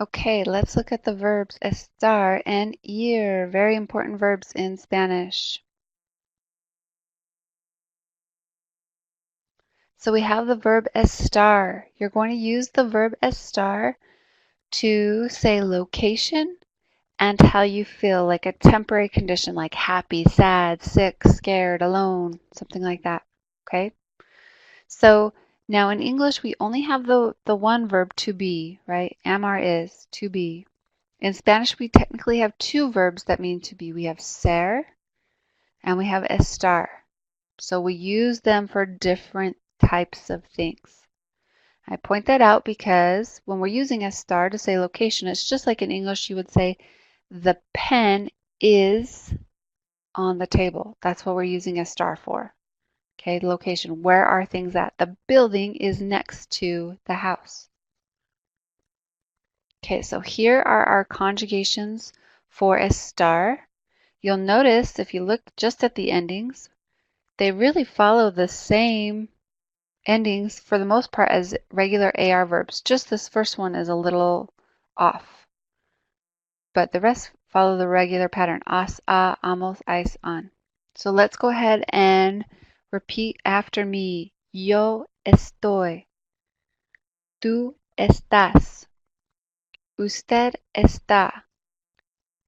Okay, let's look at the verbs estar and ir, very important verbs in Spanish. So we have the verb estar. You're going to use the verb estar to say location and how you feel, like a temporary condition, like happy, sad, sick, scared, alone, something like that. Okay? So now in English, we only have the one verb to be, right? Am, are, is, to be. In Spanish, we technically have two verbs that mean to be. We have ser and we have estar. So we use them for different types of things. I point that out because when we're using estar to say location, it's just like in English you would say the pen is on the table. That's what we're using estar for. Okay, location. Where are things at? The building is next to the house. Okay, so here are our conjugations for estar. You'll notice if you look just at the endings, they really follow the same endings for the most part as regular AR verbs. Just this first one is a little off, but the rest follow the regular pattern. As, a, amos, ais, an. So let's go ahead and repeat after me. Yo estoy. Tú estás. Usted está.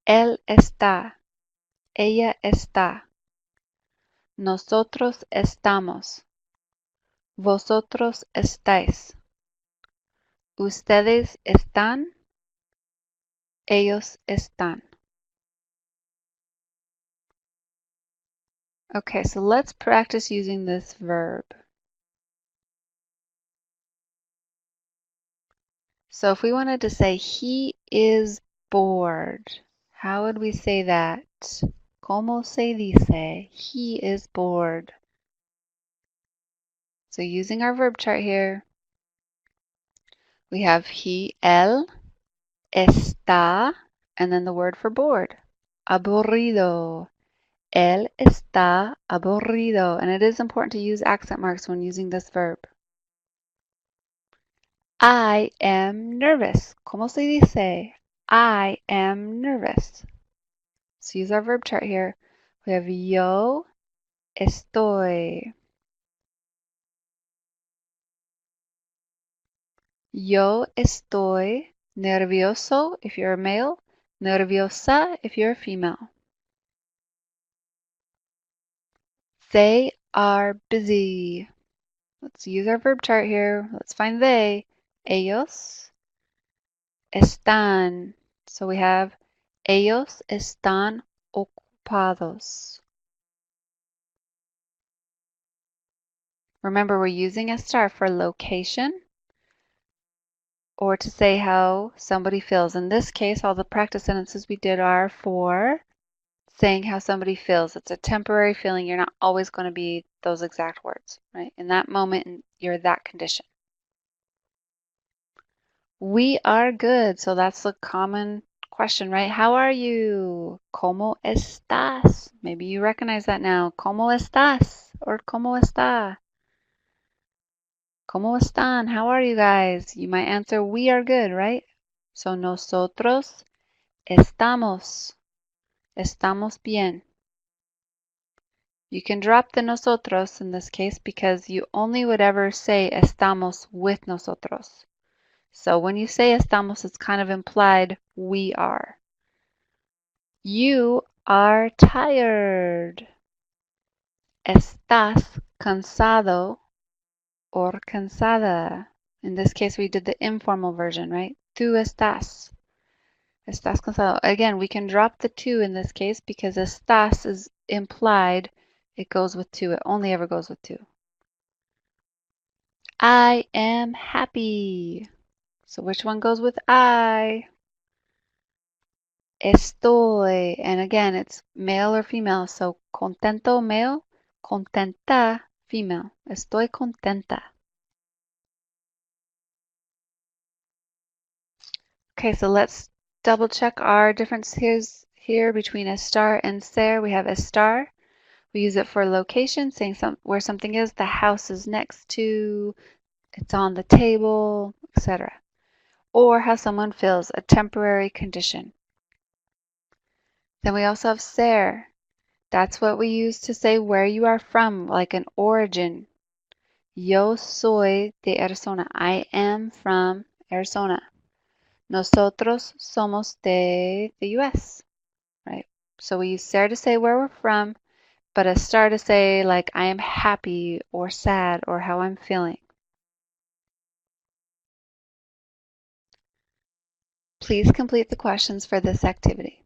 Él está. Ella está. Nosotros estamos. Vosotros estáis. Ustedes están. Ellos están. Okay, so let's practice using this verb. So if we wanted to say he is bored, how would we say that? ¿Cómo se dice? He is bored. So using our verb chart here, we have he, él, está, and then the word for bored. Aburrido. Él está aburrido. And it is important to use accent marks when using this verb. I am nervous. ¿Cómo se dice? I am nervous. So use our verb chart here. We have yo estoy. Yo estoy nervioso if you're a male, nerviosa if you're a female. They are busy. Let's use our verb chart here. Let's find they. Ellos están. So we have ellos están ocupados. Remember, we're using estar for location or to say how somebody feels. In this case, all the practice sentences we did are for saying how somebody feels. It's a temporary feeling. You're not always going to be those exact words, right? In that moment, you're that condition. We are good. So that's the common question, right? How are you? ¿Cómo estás? Maybe you recognize that now. ¿Cómo estás? Or ¿cómo está? ¿Cómo están? How are you guys? You might answer, we are good, right? So nosotros estamos. Estamos bien. You can drop the nosotros in this case because you only would ever say estamos with nosotros. So when you say estamos, it's kind of implied we are. You are tired. Estás cansado or cansada. In this case, we did the informal version, right? Tú estás. Estás cansado. Again, we can drop the tú in this case because estás is implied. It goes with two. It only ever goes with two. I am happy. So which one goes with I? Estoy. And again, it's male or female. So contento, male. Contenta, female. Estoy contenta. Okay, so let's double check our differences here between estar and ser. We have estar. We use it for location, saying where something is. The house is next to, it's on the table, etc. or how someone feels, a temporary condition. Then we also have ser. That's what we use to say where you are from, like an origin. Yo soy de Arizona. I am from Arizona. Nosotros somos de the US, right? So we use ser to say where we're from, but estar to say like I am happy or sad or how I'm feeling. Please complete the questions for this activity.